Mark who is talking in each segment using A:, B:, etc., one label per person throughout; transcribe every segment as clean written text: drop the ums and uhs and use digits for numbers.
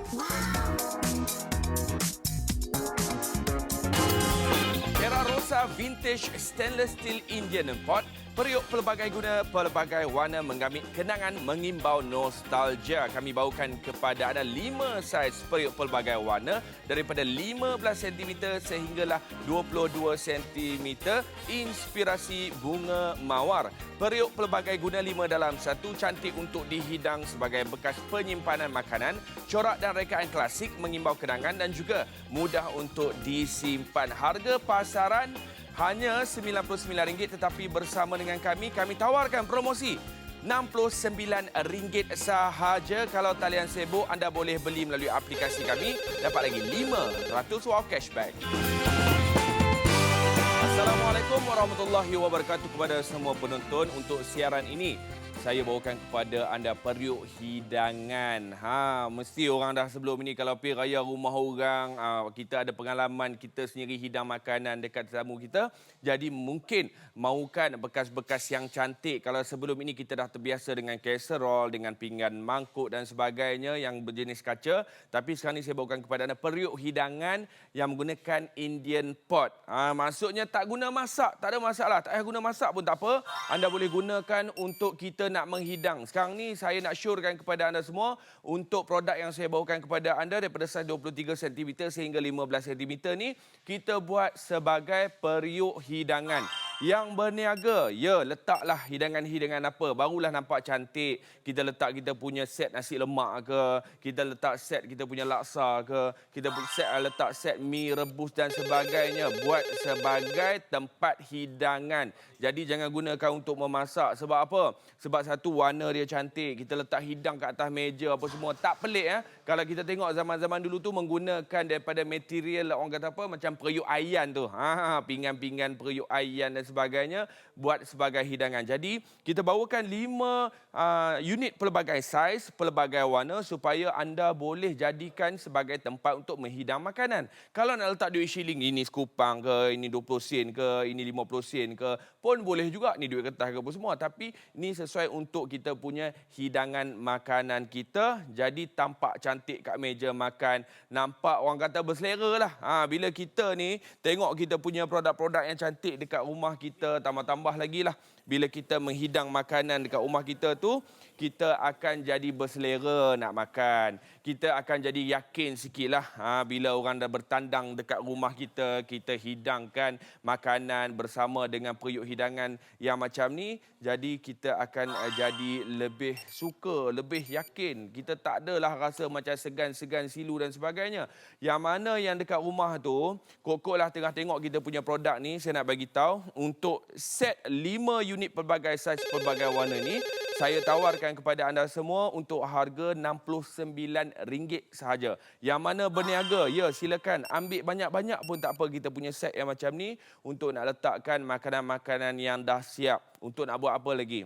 A: Era Rosa Vintage Stainless Steel Indian Pot, periuk pelbagai guna, pelbagai warna mengambil kenangan, mengimbau nostalgia. Kami bawakan kepada anda 5 saiz periuk pelbagai warna daripada 15 cm sehinggalah 22 cm, inspirasi bunga mawar. Periuk pelbagai guna 5 dalam 1, cantik untuk dihidang sebagai bekas penyimpanan makanan, corak dan rekaan klasik mengimbau kenangan dan juga mudah untuk disimpan. Harga pasaran hanya RM99, tetapi bersama dengan kami tawarkan promosi RM69 sahaja. Kalau talian sibuk, anda boleh beli melalui aplikasi kami, dapat lagi 500 wow cashback. Assalamualaikum warahmatullahi wabarakatuh kepada semua penonton. Untuk siaran ini, saya bawakan kepada anda periuk hidangan. Mesti orang dah sebelum ini kalau pergi raya rumah orang, kita ada pengalaman kita sendiri hidang makanan dekat tetamu kita. Jadi mungkin mahukan bekas-bekas yang cantik. Kalau sebelum ini kita dah terbiasa dengan kaserol, dengan pinggan mangkuk dan sebagainya yang berjenis kaca. Tapi sekarang ini saya bawakan kepada anda periuk hidangan yang menggunakan Indian pot. Maksudnya tak guna masak, tak ada masalah. Tak payah guna masak pun tak apa. Anda boleh gunakan untuk kita nak menghidang. Sekarang ni saya nak syorkan kepada anda semua untuk produk yang saya bawakan kepada anda daripada saiz 23 cm sehingga 15 cm ni kita buat sebagai periuk hidangan yang berniaga. Ya, letaklah hidangan-hidangan apa, barulah nampak cantik. Kita letak kita punya set nasi lemak ke, kita letak set kita punya laksa ke, kita letak set mi rebus dan sebagainya. Buat sebagai tempat hidangan. Jadi jangan gunakan untuk memasak. Sebab apa? Sebab satu, warna dia cantik. Kita letak hidang kat atas meja apa semua. Tak pelik ya. Kalau kita tengok zaman-zaman dulu tu menggunakan daripada material orang kata apa, macam periuk ayan tu. Pinggan-pinggan periuk ayan dan sebagainya buat sebagai hidangan. Jadi kita bawakan 5 unit pelbagai saiz, pelbagai warna supaya anda boleh jadikan sebagai tempat untuk menghidang makanan. Kalau nak letak duit shilling, ini sekupang ke, ini 20 sen ke, ini 50 sen ke, pun boleh juga. Ni duit kertas ke apa semua. Tapi ni sesuai untuk kita punya hidangan makanan kita. Jadi tampak cantik kat meja makan. Nampak orang kata berselera lah. Bila kita ni tengok kita punya produk-produk yang cantik dekat rumah kita, tambah-tambah lagi lah. Bila kita menghidang makanan dekat rumah kita tu, kita akan jadi berselera nak makan. Kita akan jadi yakin sikit lah. Bila orang dah bertandang dekat rumah kita, kita hidangkan makanan bersama dengan periuk hidangan yang macam ni. Jadi kita akan jadi lebih suka, lebih yakin. Kita tak adalah rasa macam segan-segan silu dan sebagainya. Yang mana yang dekat rumah tu, kok-kok lah tengah tengok kita punya produk ni, saya nak bagi tahu untuk set 5 unit pelbagai saiz, pelbagai warna ni, saya tawarkan kepada anda semua untuk harga RM69 sahaja. Yang mana berniaga, ya silakan ambil banyak-banyak pun tak apa, kita punya set yang macam ni untuk nak letakkan makanan-makanan yang dah siap. Untuk nak buat apa lagi?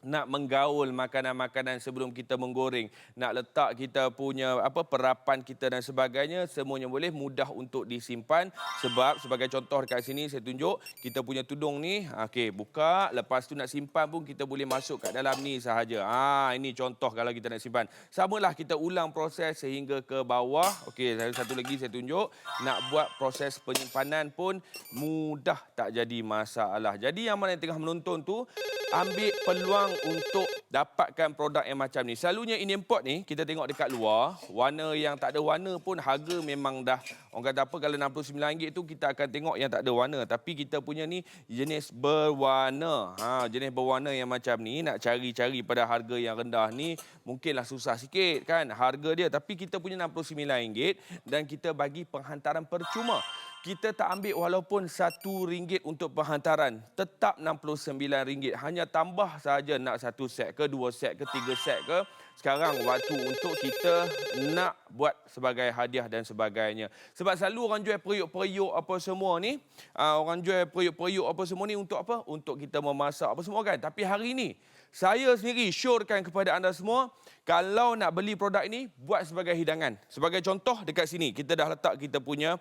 A: Nak menggaul makanan-makanan sebelum kita menggoreng, nak letak kita punya perapan kita dan sebagainya, semuanya boleh, mudah untuk disimpan. Sebab sebagai contoh dekat sini saya tunjuk kita punya tudung ni, okey, buka, lepas tu nak simpan pun kita boleh masuk kat dalam ni sahaja. Ini contoh kalau kita nak simpan. Samalah kita ulang proses sehingga ke bawah. Okey, satu lagi saya tunjuk, nak buat proses penyimpanan pun mudah, tak jadi masalah. Jadi yang mana yang tengah menonton tu, ambil peluang untuk dapatkan produk yang macam ni. Selalunya Indian pot ni, kita tengok dekat luar, warna yang tak ada warna pun harga memang dah, orang kata apa, kalau RM69 tu kita akan tengok yang tak ada warna. Tapi kita punya ni jenis berwarna. Jenis berwarna yang macam ni, nak cari-cari pada harga yang rendah ni, mungkinlah susah sikit kan harga dia. Tapi kita punya RM69 dan kita bagi penghantaran percuma. Kita tak ambil walaupun RM1 untuk penghantaran. Tetap RM69. Hanya tambah saja nak 1 set ke, 2 set ke, 3 set ke. Sekarang waktu untuk kita nak buat sebagai hadiah dan sebagainya. Sebab selalu orang jual periuk-periuk apa semua ni, orang jual periuk-periuk apa semua ni untuk apa? Untuk kita memasak apa semua kan. Tapi hari ini, saya sendiri syorkan kepada anda semua, kalau nak beli produk ini, buat sebagai hidangan. Sebagai contoh, dekat sini, kita dah letak kita punya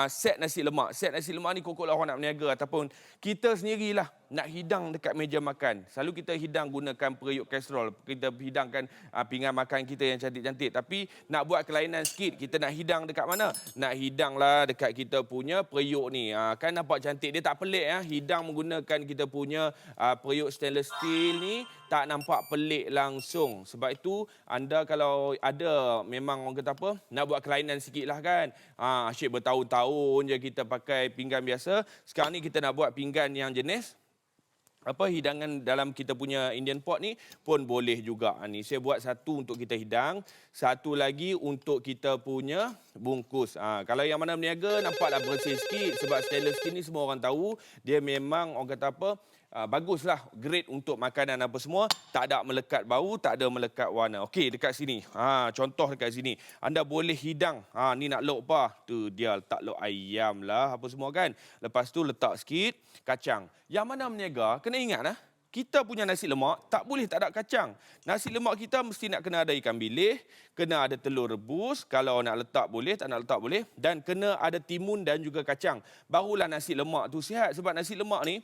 A: set nasi lemak. Set nasi lemak ni kokoklah orang nak berniaga ataupun kita sendirilah nak hidang dekat meja makan. Selalu kita hidang gunakan periuk kastrol. Kita hidangkan pinggan makan kita yang cantik-cantik. Tapi nak buat kelainan sikit, kita nak hidang dekat mana? Nak hidanglah dekat kita punya periuk ni. Kan nampak cantik. Dia tak pelik. Hidang menggunakan kita punya periuk stainless steel ni, tak nampak pelik langsung. Sebab itu, anda kalau ada memang orang kata apa, nak buat kelainan sikit lah kan. Asyik bertahun-tahun je kita pakai pinggan biasa. Sekarang ni kita nak buat pinggan yang jenis hidangan dalam kita punya Indian pot ni pun boleh juga. Ni saya buat satu untuk kita hidang, satu lagi untuk kita punya bungkus. Kalau yang mana berniaga nampaklah bersih sikit sebab stainless steel ni semua orang tahu dia memang orang kata apa, baguslah grade untuk makanan apa semua, tak ada melekat bau, tak ada melekat warna. Okey, dekat sini. Contoh dekat sini. Anda boleh hidang. Ni nak lok apa? Tu dia letak lok ayam lah apa semua kan. Lepas tu letak sikit kacang. Yang mana berniaga kena ingat kita punya nasi lemak tak boleh tak ada kacang. Nasi lemak kita mesti nak kena ada ikan bilis, kena ada telur rebus, kalau nak letak boleh, tak nak letak boleh, dan kena ada timun dan juga kacang. Barulah nasi lemak tu sihat, sebab nasi lemak ni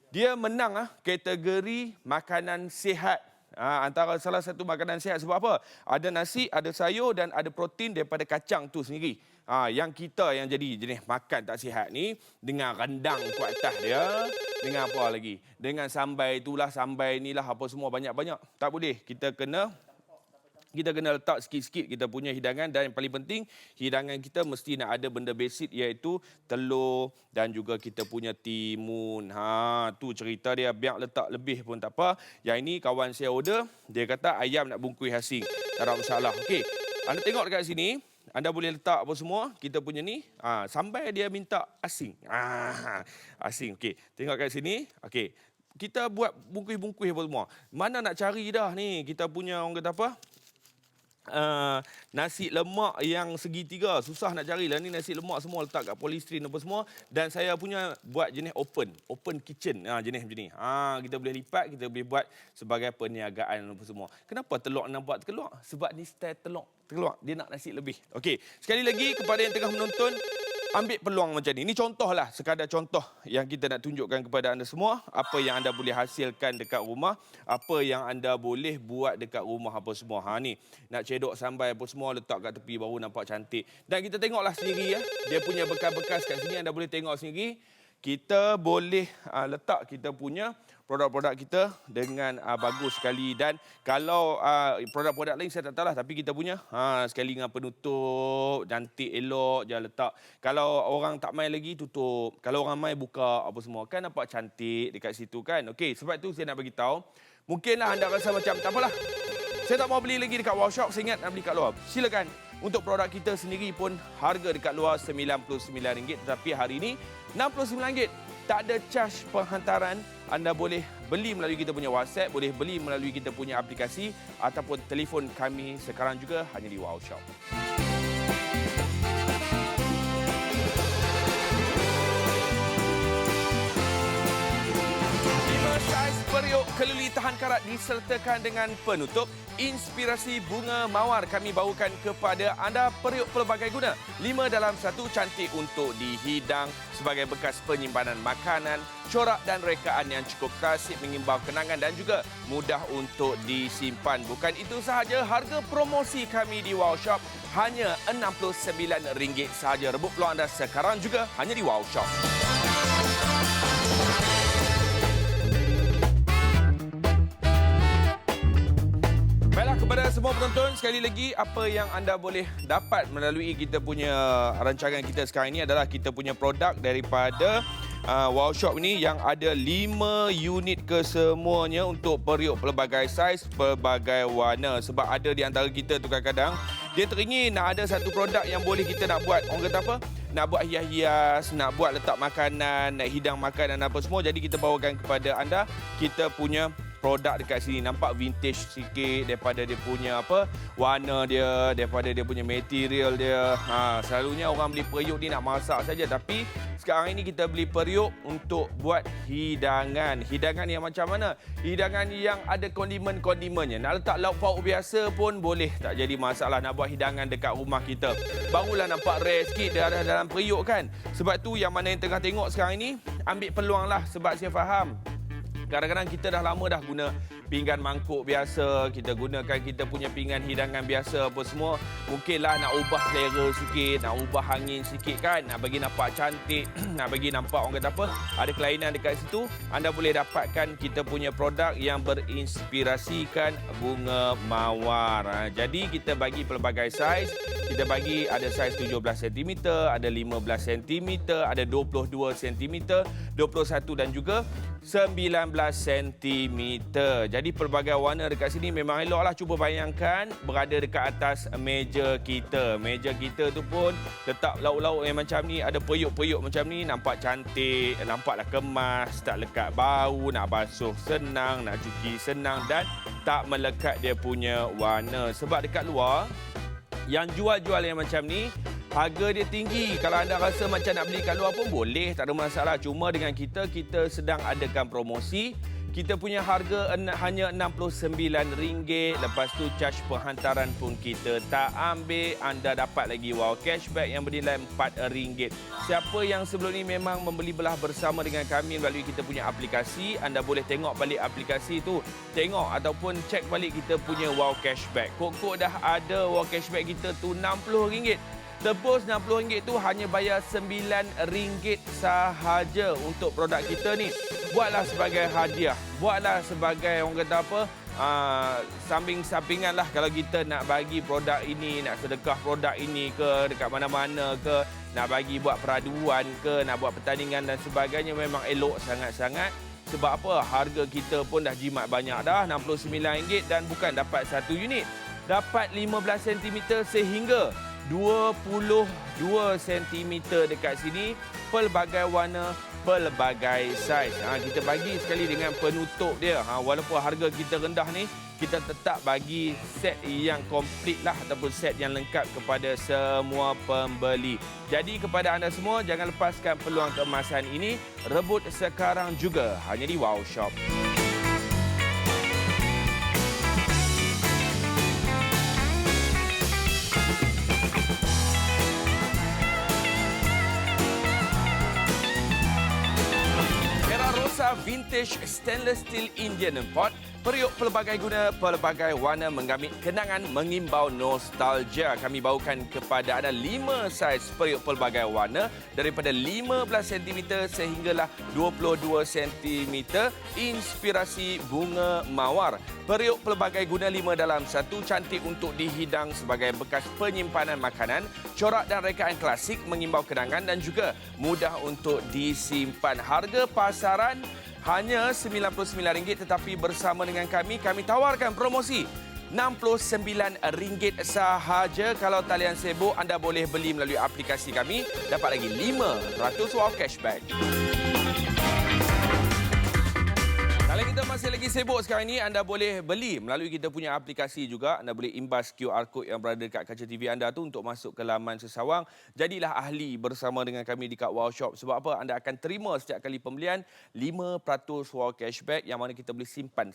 A: dia menang kategori makanan sihat. Antara salah satu makanan sihat sebab apa? Ada nasi, ada sayur dan ada protein daripada kacang tu sendiri. Yang kita yang jadi jenis makan tak sihat ni, dengan rendang kuat atas dia, dengan apa lagi? Dengan sambai itulah, sambai inilah apa semua banyak-banyak. Tak boleh. Kita kena letak sikit-sikit kita punya hidangan, dan yang paling penting hidangan kita mesti nak ada benda basic iaitu telur dan juga kita punya timun. Tu cerita dia, biar letak lebih pun tak apa. Yang ini kawan saya order, dia kata ayam nak bungkus asing. Tak ada masalah. Okey, anda tengok dekat sini, anda boleh letak apa semua kita punya ni. Sampai dia minta asing. Asing. Okey, tengok kat sini. Okey, kita buat bungkus-bungkus apa semua. Mana nak cari dah ni kita punya orang kata apa? Nasi lemak yang segitiga, susah nak carilah ni. Nasi lemak semua letak kat polystyrene apa semua, dan saya punya buat jenis open kitchen, jenis macam ni. Kita boleh lipat, kita boleh buat sebagai perniagaan apa semua. Kenapa telur nampak terkeluar? Sebab ni style telur terkeluar, dia nak nasi lebih. Okey, sekali lagi kepada yang tengah menonton, ambil peluang macam ni. Ini contohlah, sekadar contoh yang kita nak tunjukkan kepada anda semua, apa yang anda boleh hasilkan dekat rumah, apa yang anda boleh buat dekat rumah apa semua. Ni nak cedok sambai apa semua, letak kat tepi baru nampak cantik. Dan kita tengoklah sendiri dia punya bekas-bekas kat sini, anda boleh tengok sendiri. Kita boleh letak kita punya produk-produk kita dengan bagus sekali. Dan kalau produk-produk lain saya tak tahulah, tapi kita punya sekali dengan penutup cantik elok je letak. Kalau orang tak main lagi tutup, kalau orang main buka apa semua, kan nampak cantik dekat situ kan. Okey, sebab tu saya nak bagi tahu, mungkinlah anda rasa macam tak apalah, saya tak mau beli lagi dekat Wow Shop, saya ingat nak beli kat luar. Silakan. Untuk produk kita sendiri pun harga dekat luar RM99, tetapi hari ini RM69. Tak ada charge penghantaran. Anda boleh beli melalui kita punya WhatsApp, boleh beli melalui kita punya aplikasi ataupun telefon kami sekarang juga hanya di Wow Shop. Periuk keluli tahan karat disertakan dengan penutup inspirasi bunga mawar. Kami bawakan kepada anda periuk pelbagai guna. 5 dalam 1, cantik untuk dihidang sebagai bekas penyimpanan makanan, corak dan rekaan yang cukup klasik mengimbau kenangan dan juga mudah untuk disimpan. Bukan itu sahaja, harga promosi kami di Wow Shop hanya RM69 sahaja. Rebut peluang anda sekarang juga hanya di Wow Shop. Kepada semua penonton, sekali lagi apa yang anda boleh dapat melalui kita punya rancangan kita sekarang ini adalah kita punya produk daripada Wow Shop ini yang ada 5 unit kesemuanya untuk periuk pelbagai saiz, pelbagai warna. Sebab ada di antara kita tu kadang-kadang dia teringin nak ada satu produk yang boleh kita nak buat, orang kata apa, nak buat hias-hias, nak buat letak makanan, nak hidang makanan apa semua. Jadi kita bawakan kepada anda kita punya produk dekat sini. Nampak vintage sikit daripada dia punya warna dia, daripada dia punya material dia. Selalunya orang beli periuk ni nak masak saja, tapi sekarang ini kita beli periuk untuk buat hidangan. Hidangan yang macam mana? Hidangan yang ada kondimen-kondimennya. Nak letak lauk pauk biasa pun boleh, tak jadi masalah. Nak buat hidangan dekat rumah kita, barulah nampak rare sikit dia ada dalam periuk kan. Sebab tu yang mana yang tengah tengok sekarang ini, ambil peluang lah. Sebab saya faham Kadang-kadang kita dah lama dah guna pinggan mangkuk biasa, kita gunakan kita punya pinggan hidangan biasa apa semua. Mungkinlah nak ubah selera sikit, nak ubah angin sikit kan, nak bagi nampak cantik, nak bagi nampak orang kata apa, ada kelainan dekat situ. Anda boleh dapatkan kita punya produk yang berinspirasikan bunga mawar. Jadi kita bagi pelbagai saiz. Kita bagi ada saiz 17 cm, ada 15 cm, ada 22 cm, 21 dan juga 19 cm. Jadi pelbagai warna dekat sini memang eloklah. Cuba bayangkan berada dekat atas meja kita. Meja kita tu pun letak lauk-lauk yang macam ni, ada periuk-periuk macam ni, nampak cantik, nampaklah kemas, tak lekat bau, nak basuh senang, nak cuci senang dan tak melekat dia punya warna. Sebab dekat luar yang jual-jual yang macam ni, harga dia tinggi. Kalau anda rasa macam nak beli kat luar pun boleh, tak ada masalah. Cuma dengan kita sedang adakan promosi. Kita punya harga hanya RM69. Lepas tu charge penghantaran pun kita tak ambil. Anda dapat lagi wow cashback yang bernilai RM4. Siapa yang sebelum ni memang membeli belah bersama dengan kami melalui kita punya aplikasi, anda boleh tengok balik aplikasi tu. Tengok ataupun cek balik kita punya wow cashback. Kok-kok dah ada wow cashback kita tu RM60. Tebus RM60 tu hanya bayar RM9 sahaja untuk produk kita ni. Buatlah sebagai hadiah. Buatlah sebagai orang kata apa, samping-sampingan lah kalau kita nak bagi produk ini, nak sedekah produk ini ke dekat mana-mana ke, nak bagi buat peraduan ke, nak buat pertandingan dan sebagainya, memang elok sangat-sangat. Sebab apa? Harga kita pun dah jimat banyak dah, RM69 dan bukan dapat satu unit. Dapat 15 cm sehingga 22 cm dekat sini, pelbagai warna, pelbagai saiz. Kita bagi sekali dengan penutup dia. Walaupun harga kita rendah ni, kita tetap bagi set yang komplit lah ataupun set yang lengkap kepada semua pembeli. Jadi kepada anda semua, jangan lepaskan peluang keemasan ini. Rebut sekarang juga hanya di Wow Shop. Vintage stainless steel Indian pot, periuk pelbagai guna, pelbagai warna menggamit kenangan, mengimbau nostalgia. Kami bawakan kepada anda 5 saiz periuk pelbagai warna daripada 15 cm sehinggalah 22 cm. Inspirasi bunga mawar. Periuk pelbagai guna 5 dalam 1, cantik untuk dihidang sebagai bekas penyimpanan makanan, corak dan rekaan klasik, mengimbau kenangan dan juga mudah untuk disimpan. Harga pasaran hanya RM99, tetapi bersama dengan kami tawarkan promosi RM69 sahaja. Kalau talian sibuk, anda boleh beli melalui aplikasi kami, dapat lagi 500 wow cashback. Kalau kita masih lagi sibuk sekarang ini, anda boleh beli melalui kita punya aplikasi juga. Anda boleh imbas QR code yang berada dekat kaca TV anda tu untuk masuk ke laman sesawang. Jadilah ahli bersama dengan kami di kat Wow Shop. Sebab apa? Anda akan terima setiap kali pembelian 5% wow cashback yang mana kita boleh simpan.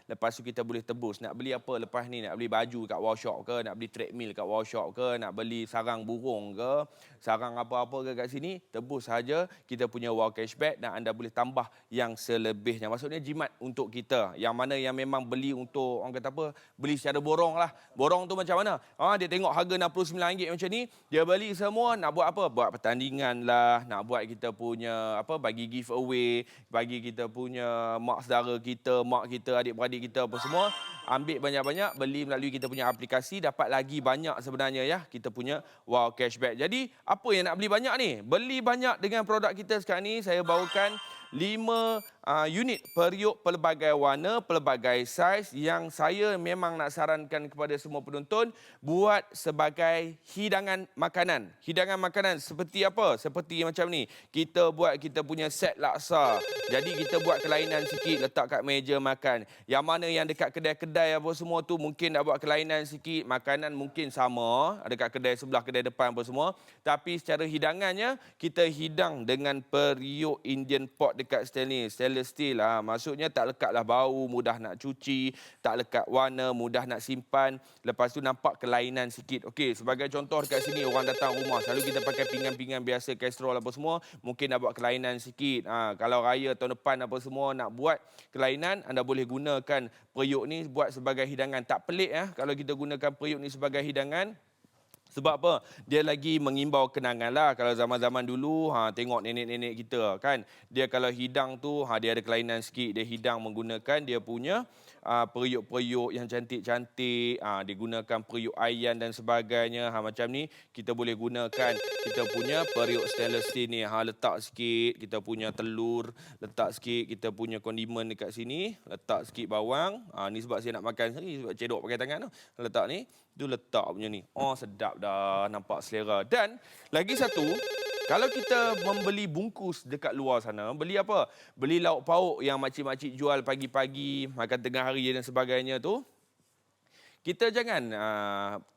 A: Lepas tu kita boleh tebus. Nak beli apa lepas ni? Nak beli baju kat Wow Shop ke? Nak beli treadmill kat Wow Shop ke? Nak beli sarang burung ke? Sarang apa-apa ke kat sini? Tebus saja kita punya wow cashback dan anda boleh tambah yang selebihnya. Maksudnya jimat untuk kita. Yang mana yang memang beli untuk, orang kata apa, beli secara borong lah. Borong tu macam mana? Dia tengok harga RM69 macam ni, dia beli semua, nak buat apa? Buat pertandingan lah, nak buat kita punya, apa, bagi giveaway, bagi kita punya mak saudara kita, mak kita, adik-beradik kita, apa semua. Ambil banyak-banyak, beli melalui kita punya aplikasi, dapat lagi banyak sebenarnya ya, kita punya wow cashback. Jadi, apa yang nak beli banyak ni? Beli banyak dengan produk kita sekarang ni, saya bawakan 5 unit periuk pelbagai warna, pelbagai saiz yang saya memang nak sarankan kepada semua penonton buat sebagai hidangan makanan. Hidangan makanan seperti apa? Seperti macam ni. Kita buat kita punya set laksa. Jadi kita buat kelainan sikit, letak kat meja makan. Yang mana yang dekat kedai-kedai apa semua tu mungkin nak buat kelainan sikit, makanan mungkin sama, dekat kedai sebelah, kedai depan apa semua. Tapi secara hidangannya, kita hidang dengan periuk Indian pot dekat stainless steel. Maksudnya tak lekatlah bau, mudah nak cuci, tak lekat warna, mudah nak simpan. Lepas tu nampak kelainan sikit. Okey, sebagai contoh dekat sini orang datang rumah, selalu kita pakai pinggan-pinggan biasa, kastrol apa semua, mungkin nak buat kelainan sikit. Kalau raya tahun depan apa semua nak buat kelainan, anda boleh gunakan periuk ni buat sebagai hidangan. Tak pelik kalau kita gunakan periuk ni sebagai hidangan. Sebab apa? Dia lagi mengimbau kenangan lah. Kalau zaman-zaman dulu, tengok nenek-nenek kita kan. Dia kalau hidang tu, dia ada kelainan sikit. Dia hidang menggunakan dia punya periuk-periuk yang cantik-cantik. Dia gunakan periuk ayan dan sebagainya. Macam ni, kita boleh gunakan kita punya periuk stainless steel ni. Letak sikit kita punya telur. Letak sikit kita punya kondimen dekat sini. Letak sikit bawang. Ni sebab saya nak makan sendiri. Sebab cedok pakai tangan tu. Letak ni. Tu letak punya ni. Sedap dah, nampak selera. Dan lagi satu, kalau kita membeli bungkus dekat luar sana, beli apa? Beli lauk pauk yang makcik-makcik jual pagi-pagi, makan tengah hari dan sebagainya tu, kita jangan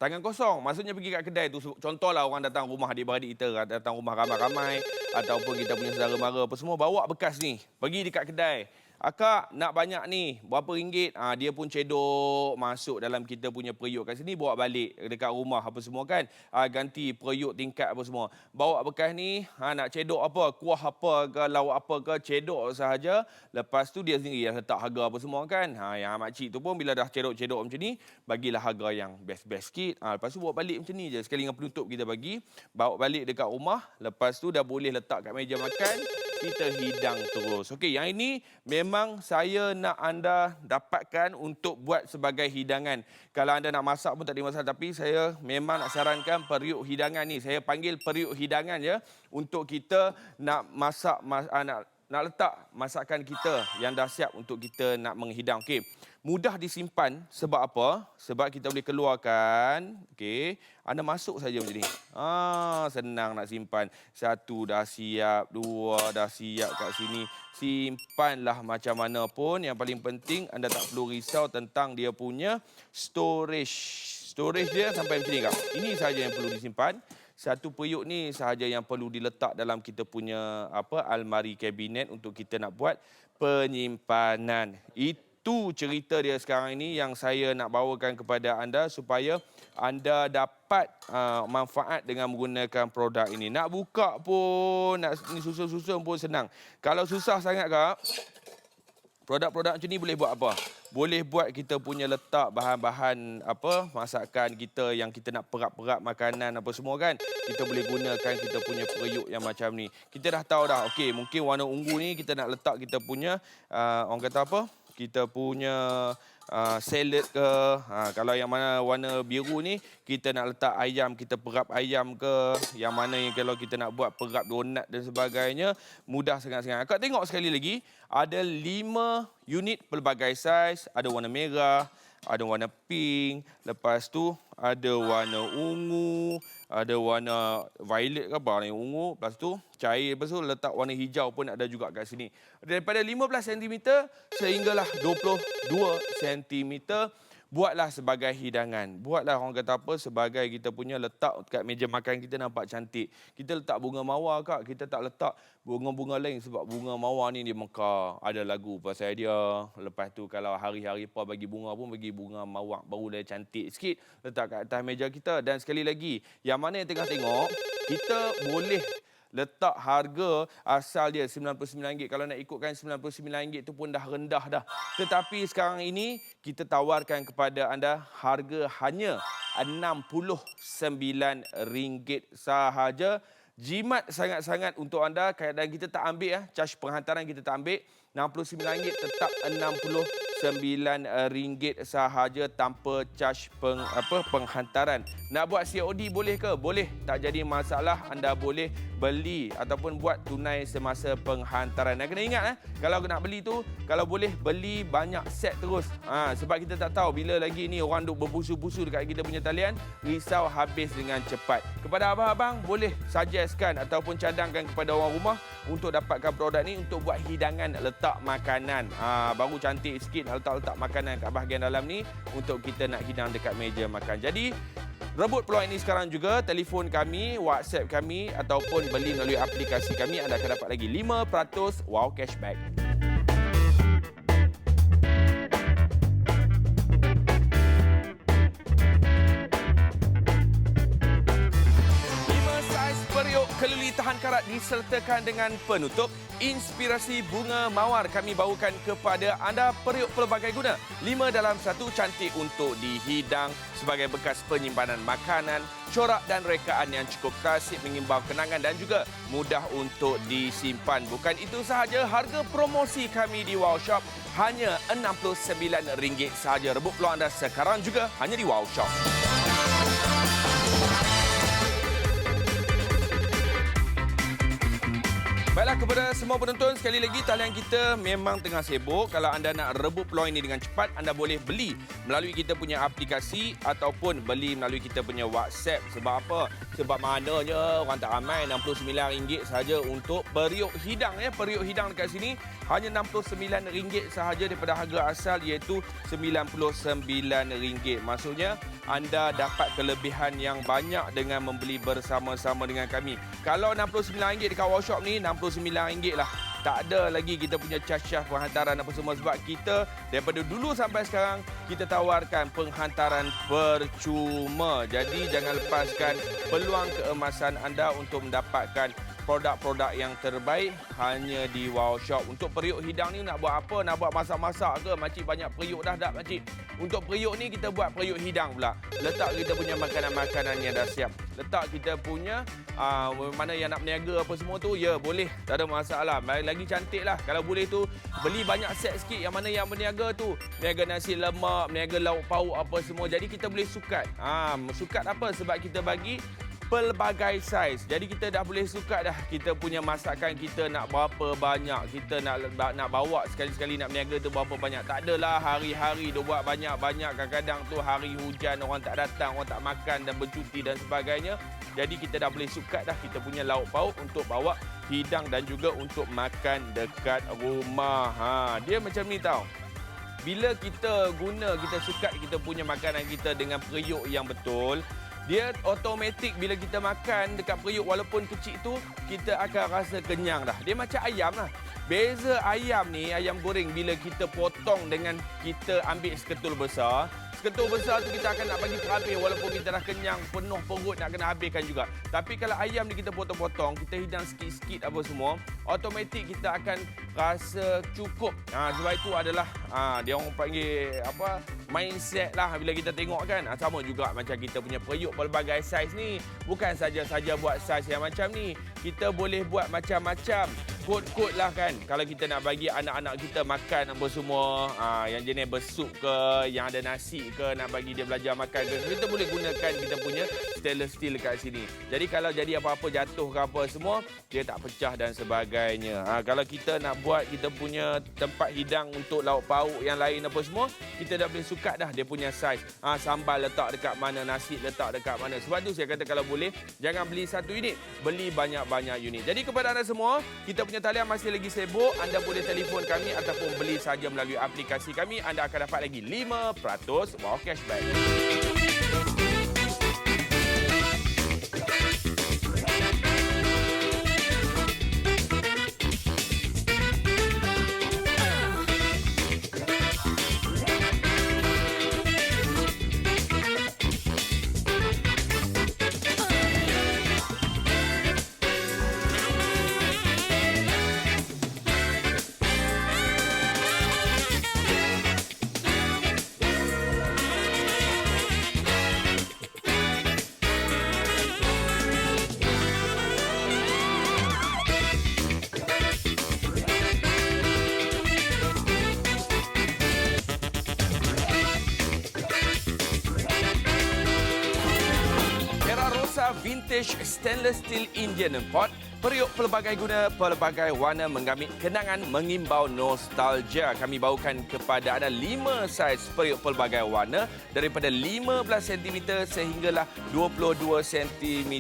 A: tangan kosong. Maksudnya pergi kat kedai tu, contohlah orang datang rumah adik-beradik kita, datang rumah ramai-ramai, ataupun kita punya saudara mara apa semua, bawa bekas ni, pergi dekat kedai. Akak nak banyak ni, berapa ringgit? Dia pun cedok masuk dalam kita punya periuk kat sini, bawa balik dekat rumah apa semua kan. Ganti periuk tingkat apa semua. Bawa bekas ni, nak cedok apa, kuah apa ke, lauk apa ke, cedok sahaja. Lepas tu dia sendiri yang letak harga apa semua kan. Yang makcik tu pun bila dah cedok-cedok macam ni, bagilah harga yang best-best sikit. Lepas tu bawa balik macam ni je. Sekali dengan penutup kita bagi, bawa balik dekat rumah. Lepas tu dah boleh letak kat meja makan. Kita hidang terus. Okey, yang ini memang saya nak anda dapatkan untuk buat sebagai hidangan. Kalau anda nak masak pun tak ada masalah, tapi saya memang nak sarankan periuk hidangan ni. Saya panggil periuk hidangan je untuk kita nak masak, nak letak masakan kita yang dah siap untuk kita nak menghidang. Okey. Mudah disimpan sebab apa? Sebab kita boleh keluarkan. Okey, anda masuk saja macam ni. Senang nak simpan. Satu dah siap, dua dah siap kat sini. Simpanlah macam mana pun. Yang paling penting anda tak perlu risau tentang dia punya storage. Storage dia sampai macam ni kak. Ini sahaja yang perlu disimpan. Satu periuk ni sahaja yang perlu diletak dalam kita punya almari kabinet untuk kita nak buat penyimpanan. Itu cerita dia sekarang ini yang saya nak bawakan kepada anda supaya anda dapat manfaat dengan menggunakan produk ini. Nak buka pun, nak susun-susun pun senang. Kalau susah sangat kak, produk-produk macam ni boleh buat apa? Boleh buat kita punya letak bahan-bahan masakan kita yang kita nak perap-perap makanan apa semua kan. Kita boleh gunakan kita punya periuk yang macam ni. Kita dah tahu dah, okey, mungkin warna ungu ni kita nak letak kita punya orang kata apa? Kita punya salad ke. Kalau yang mana warna biru ni kita nak letak ayam, kita perap ayam ke. Yang mana yang kalau kita nak buat perap donat dan sebagainya, mudah sangat-sangat. Akak tengok sekali lagi, ada 5 unit pelbagai saiz, ada warna merah, ada warna pink, lepas tu ada warna ungu, ada warna violet ke apa, warna ungu, lepas tu cair, lepas tu letak warna hijau pun ada juga kat sini. Daripada 15 cm sehinggalah 22 cm, buatlah sebagai hidangan. Buatlah orang kata apa, sebagai kita punya letak kat meja makan kita nampak cantik. Kita letak bunga mawar kak, kita tak letak bunga-bunga lain sebab bunga mawar ni dia mekar. Ada lagu pasal dia. Lepas tu kalau hari-hari apa bagi bunga pun bagi bunga mawar baru dia cantik sikit. Letak kat atas meja kita. Dan sekali lagi, yang mana yang tengah tengok, kita boleh letak harga asal dia RM99. Kalau nak ikutkan RM99 itu pun dah rendah dah. Tetapi sekarang ini kita tawarkan kepada anda harga hanya RM69 sahaja. Jimat sangat-sangat untuk anda. Dan kita tak ambil charge penghantaran kita tak ambil. RM69 tetap RM69 sahaja tanpa charge penghantaran. Nak buat COD boleh ke? Boleh, tak jadi masalah. Anda boleh beli ataupun buat tunai semasa penghantaran. Dan kena ingat kalau nak beli tu, kalau boleh beli banyak set terus. Sebab kita tak tahu bila lagi ni orang duk berbusu-busu dekat kita punya talian, risau habis dengan cepat. Kepada abang-abang boleh suggestkan ataupun cadangkan kepada orang rumah untuk dapatkan produk ni untuk buat hidangan letak makanan. Baru cantik sikit letak makanan kat bahagian dalam ni untuk kita nak hidang dekat meja makan. Jadi Rebut peluang ini sekarang juga. Telefon kami, WhatsApp kami ataupun beli melalui aplikasi kami. Anda akan dapat lagi 5% wow cashback. Keluli tahan karat disertakan dengan penutup inspirasi bunga mawar. Kami bawakan kepada anda periuk pelbagai guna. 5 dalam 1 cantik untuk dihidang sebagai bekas penyimpanan makanan, corak dan rekaan yang cukup klasik mengimbau kenangan dan juga mudah untuk disimpan. Bukan itu sahaja, harga promosi kami di Wow Shop hanya RM69 sahaja. Rebut peluang anda sekarang juga hanya di Wow Shop. Baiklah, kepada semua penonton, sekali lagi talian kita memang tengah sibuk. Kalau anda nak rebut peluang ini dengan cepat, anda boleh beli melalui kita punya aplikasi ataupun beli melalui kita punya WhatsApp. Sebab apa? Sebab maknanya orang tak ramai, RM69 sahaja untuk periuk hidang. Periuk hidang dekat sini hanya RM69 sahaja daripada harga asal iaitu RM99. Maksudnya anda dapat kelebihan yang banyak dengan membeli bersama-sama dengan kami. Kalau RM69 dekat Wow Shop ni, RM69 lah. Tak ada lagi kita punya charge penghantaran apa semua sebab kita daripada dulu sampai sekarang kita tawarkan penghantaran percuma. Jadi jangan lepaskan peluang keemasan anda untuk mendapatkan produk-produk yang terbaik hanya di Wow Shop. Untuk periuk hidang ni nak buat apa? Nak buat masak-masak ke? Makcik banyak periuk dah tak makcik? Untuk periuk ni kita buat periuk hidang pula. Letak kita punya makanan-makanan yang dah siap. Letak kita punya mana yang nak berniaga apa semua tu, ya boleh. Tak ada masalah. Lagi cantik lah. Kalau boleh tu beli banyak set sikit yang mana yang berniaga tu. Berniaga nasi lemak, berniaga lauk pauk apa semua. Jadi kita boleh sukat. Sukat apa? Sebab kita bagi pelbagai saiz. Jadi kita dah boleh sukat dah kita punya masakan kita nak berapa banyak. Kita nak bawa sekali-sekali nak berniaga tu berapa banyak. Tak adalah hari-hari dia buat banyak-banyak. Kadang-kadang tu hari hujan, orang tak datang, orang tak makan dan bercuti dan sebagainya. Jadi kita dah boleh sukat dah kita punya lauk pauk untuk bawa hidang dan juga untuk makan dekat rumah. Dia macam ni tau. Bila kita kita sukat kita punya makanan kita dengan periuk yang betul, dia automatik bila kita makan dekat periuk walaupun kecil tu, kita akan rasa kenyang dah. Dia macam ayam lah. Beza ayam ni, ayam goreng bila kita potong dengan kita ambil seketul besar. Seketul besar tu kita akan nak bagi terhabis walaupun kita dah kenyang, penuh perut nak kena habiskan juga. Tapi kalau ayam ni kita potong-potong, kita hidang sikit-sikit apa semua, automatik kita akan rasa cukup. Sebab itu adalah dia orang panggil apa, mindset lah bila kita tengok kan. Sama juga macam kita punya periuk pelbagai saiz ni. Bukan saja-saja buat saiz yang macam ni. Kita boleh buat macam-macam. Kod-kod lah kan. Kalau kita nak bagi anak-anak kita makan apa semua, yang jenis bersup ke, yang ada nasi ke, nak bagi dia belajar makan ke, kita boleh gunakan kita punya stainless steel kat sini. Jadi kalau jadi apa-apa jatuh ke apa semua, dia tak pecah dan sebagainya. Kalau kita nak buat kita punya tempat hidang untuk lauk pauk yang lain apa semua, kita dah boleh sukat dah dia punya saiz. Sambal letak dekat mana, nasi letak dekat mana. Sebab tu saya kata kalau boleh, jangan beli satu unit, beli banyak-banyak unit. Jadi kepada anda semua, kita punya talian masih lagi sibuk. Anda boleh telefon kami ataupun beli saja melalui aplikasi kami. Anda akan dapat lagi 5% wow cashback. Vintage stainless steel Indian pot Periuk pelbagai guna, pelbagai warna menggamit kenangan, mengimbau nostalgia. Kami bawakan kepada anda 5 saiz periuk pelbagai warna daripada 15 cm sehinggalah 22 cm.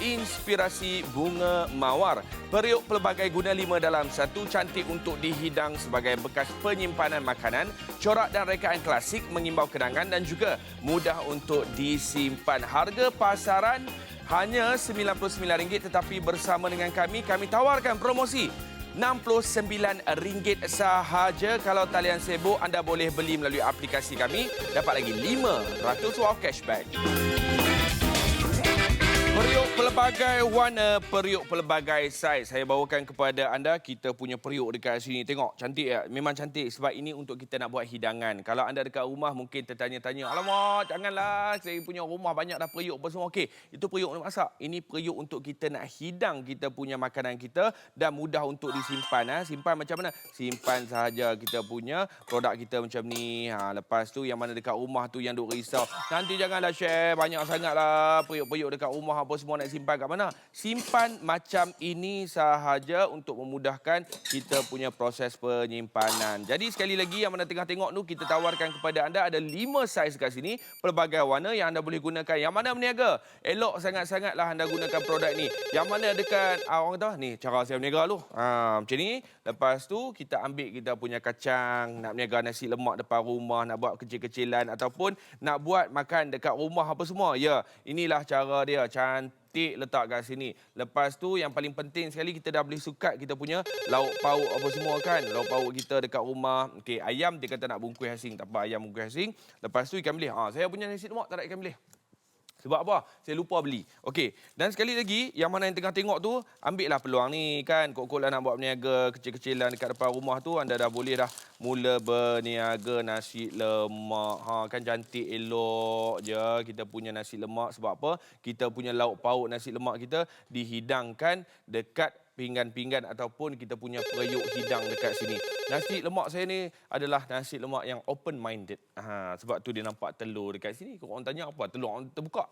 A: Inspirasi bunga mawar. Periuk pelbagai guna 5 dalam 1, cantik untuk dihidang sebagai bekas penyimpanan makanan, corak dan rekaan klasik mengimbau kenangan dan juga mudah untuk disimpan. Harga pasaran hanya RM99 tetapi bersama dengan kami tawarkan promosi RM69 sahaja. Kalau talian sibuk, anda boleh beli melalui aplikasi kami. Dapat lagi RM500 cashback. Periuk pelbagai warna, periuk pelbagai saiz. Saya bawakan kepada anda kita punya periuk dekat sini. Tengok, cantik tak? Memang cantik sebab ini untuk kita nak buat hidangan. Kalau anda dekat rumah mungkin tertanya-tanya, alamak, janganlah, saya punya rumah banyak dah periuk apa semua. Okey, itu periuk untuk masak. Ini periuk untuk kita nak hidang kita punya makanan kita dan mudah untuk disimpan. Simpan macam mana? Simpan sahaja kita punya produk kita macam ni. Lepas tu yang mana dekat rumah tu yang duk risau, nanti janganlah share banyak sangatlah periuk-periuk dekat rumah apa semua nak simpan kat mana. Simpan macam ini sahaja untuk memudahkan kita punya proses penyimpanan. Jadi sekali lagi yang mana tengah tengok tu, kita tawarkan kepada anda ada 5 saiz kat sini, pelbagai warna yang anda boleh gunakan. Yang mana berniaga? Elok sangat-sangatlah anda gunakan produk ni. Yang mana dekat orang kata ni cara saya berniaga tu. Macam ni. Lepas tu kita ambil kita punya kacang, nak berniaga nasi lemak depan rumah, nak buat kecil-kecilan ataupun nak buat makan dekat rumah apa semua. Ya, inilah cara dia. Cantik letak kat sini. Lepas tu yang paling penting sekali, kita dah boleh sukat kita punya lauk pauk apa semua kan. Lauk pauk kita dekat rumah. Okey, ayam dia kata nak bungkus asing. Tak apa, ayam bungkus asing. Lepas tu ikan bilis. Saya punya nasi lemak tak ada ikan bilis. Sebab apa? Saya lupa beli. Okey. Dan sekali lagi, yang mana yang tengah tengok tu, ambillah peluang ni kan. Kok-kok lah nak buat berniaga kecil-kecilan dekat depan rumah tu, anda dah boleh dah mula berniaga nasi lemak. Kan cantik elok je kita punya nasi lemak. Sebab apa? Kita punya lauk pauk nasi lemak kita dihidangkan dekat pinggan-pinggan ataupun kita punya periuk hidang dekat sini. Nasi lemak saya ni adalah nasi lemak yang open-minded. Sebab tu dia nampak telur dekat sini. Kalau orang tanya apa? Telur terbuka.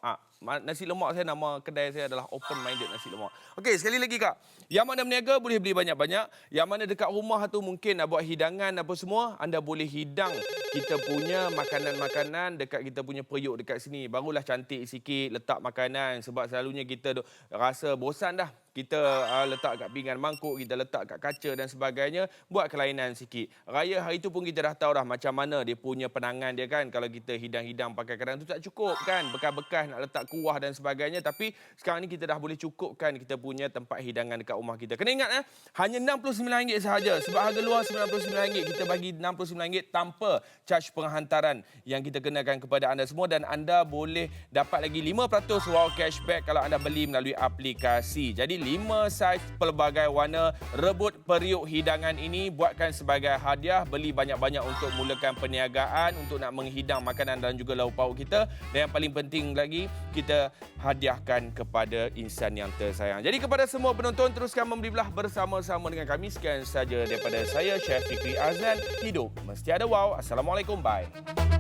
A: Nasi lemak saya, nama kedai saya adalah open-minded nasi lemak. Okey, sekali lagi Kak. Yang mana berniaga boleh beli banyak-banyak. Yang mana dekat rumah tu mungkin nak buat hidangan apa semua, anda boleh hidang kita punya makanan-makanan dekat kita punya periuk dekat sini. Barulah cantik sikit letak makanan. Sebab selalunya kita rasa bosan dah. Kita letak kat pinggan mangkuk, kita letak kat kaca dan sebagainya, buat kelainan sikit. Raya hari tu pun kita dah tahu dah macam mana dia punya penangan dia kan. Kalau kita hidang-hidang pakai kadang tu tak cukup kan. Bekas-bekas nak letak kuah dan sebagainya. Tapi sekarang ni kita dah boleh cukupkan kita punya tempat hidangan dekat rumah kita. Kena ingat hanya RM69 sahaja. Sebab harga luar RM99, kita bagi RM69 tanpa charge penghantaran yang kita kenakan kepada anda semua. Dan anda boleh dapat lagi RM500 cashback kalau anda beli melalui aplikasi. Jadi 5 saiz pelbagai warna, rebut periuk hidangan ini, buatkan sebagai hadiah, beli banyak-banyak untuk mulakan perniagaan, untuk nak menghidang makanan dan juga lauk pauk kita. Dan yang paling penting lagi, kita hadiahkan kepada insan yang tersayang. Jadi kepada semua penonton, teruskan membeli belah bersama-sama dengan kami. Sekian saja daripada saya, Chef Fikri Azlan. Hidup mesti ada wow. Assalamualaikum, bye.